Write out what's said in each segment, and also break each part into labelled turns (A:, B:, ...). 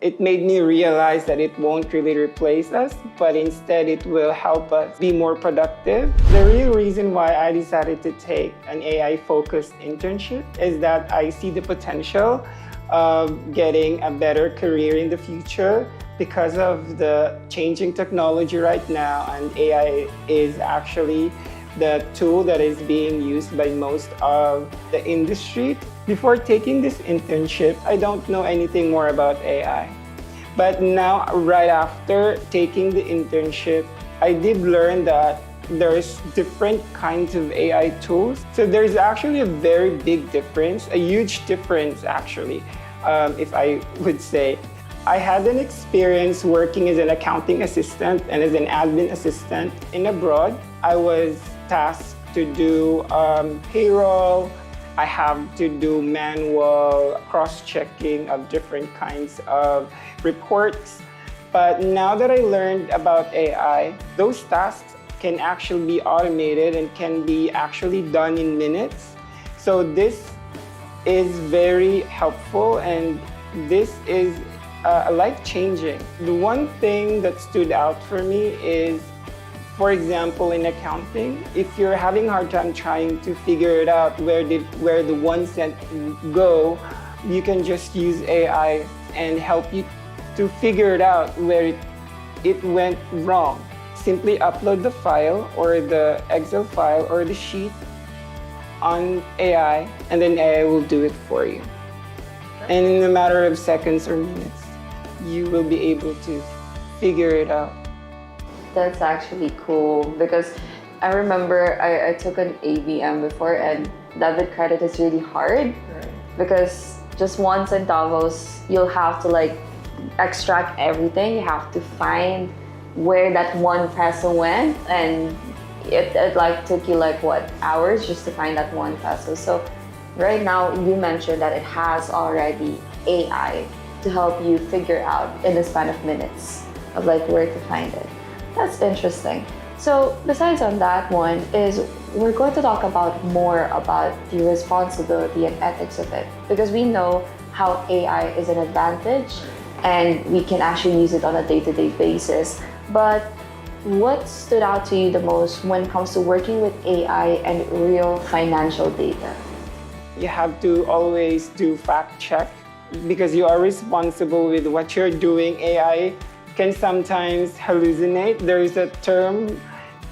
A: It made me realize that it won't really replace us, but instead it will help us be more productive. The real reason why I decided to take an AI-focused internship is that I see the potential of getting a better career in the future because of the changing technology right now, and AI is actually the tool that is being used by most of the industry. Before taking this internship, I don't know anything more about AI. But now, right after taking the internship, I did learn that there's different kinds of AI tools. So there's actually a very big difference, a huge difference actually, if I would say. I had an experience working as an accounting assistant and as an admin assistant in abroad. I was tasked to do payroll. I have to do manual cross-checking of different kinds of reports. But now that I learned about AI, those tasks can actually be automated and can be actually done in minutes. So this is very helpful, and this is life-changing. The one thing that stood out for me is, for example, in accounting, if you're having a hard time trying to figure it out where the 1 cent go, you can just use AI and help you to figure it out where it went wrong. Simply upload the file or the Excel file or the sheet on AI, and then AI will do it for you. And in a matter of seconds or minutes, you will be able to figure it out.
B: That's actually cool, because I remember I took an ABM before, and debit credit is really hard, because just 1 centavos, you'll have to like extract everything. You have to find where that 1 peso went, and it like took you like what, hours just to find that 1 peso. So right now you mentioned that it has already AI to help you figure out in the span of minutes of like where to find it. That's interesting. So besides on that one is, we're going to talk about more about the responsibility and ethics of it, because we know how AI is an advantage and we can actually use it on a day-to-day basis. But what stood out to you the most when it comes to working with AI and real financial data?
A: You have to always do fact check, because you are responsible with what you're doing. AI can sometimes hallucinate. There is a term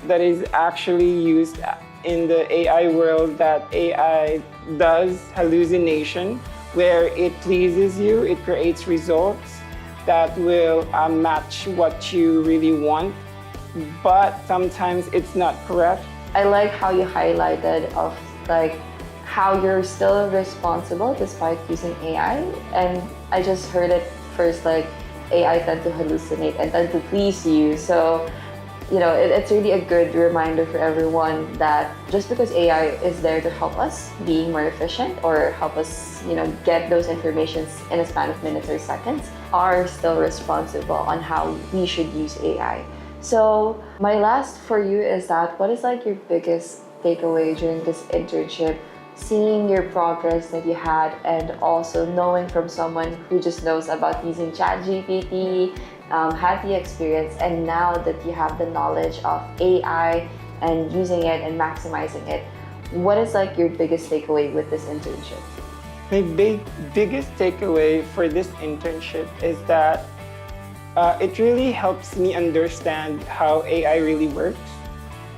A: that is actually used in the AI world that AI does hallucination, where it pleases you, it creates results that will match what you really want, but sometimes it's not correct.
B: I like how you highlighted of like how you're still responsible despite using AI, and I just heard it first like AI tend to hallucinate and tend to please you. So, you know, it's really a good reminder for everyone that just because AI is there to help us being more efficient or help us, you know, get those informations in a span of minutes or seconds, are still responsible on how we should use AI. So my last for you is that, what is like your biggest takeaway during this internship, seeing your progress that you had, and also knowing from someone who just knows about using ChatGPT, had the experience, and now that you have the knowledge of AI and using it and maximizing it, what is like your biggest takeaway with this internship?
A: My biggest takeaway for this internship is that it really helps me understand how AI really works,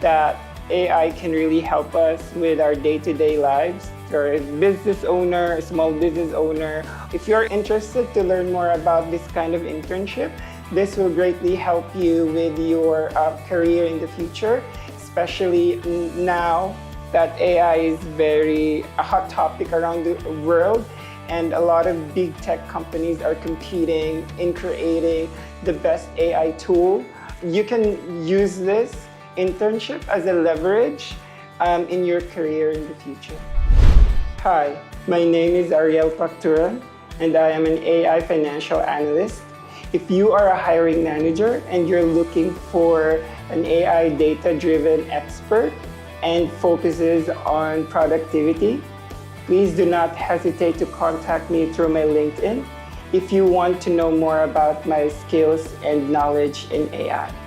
A: that AI can really help us with our day-to-day lives. If you're a business owner, a small business owner, if you're interested to learn more about this kind of internship, this will greatly help you with your career in the future, especially now that AI is a hot topic around the world, and a lot of big tech companies are competing in creating the best AI tool. You can use this internship as a leverage in your career in the future. Hi, my name is Ariel Pacturan, and I am an AI Financial Analyst. If you are a hiring manager and you're looking for an AI data-driven expert and focuses on productivity, please do not hesitate to contact me through my LinkedIn. if you want to know more about my skills and knowledge in AI.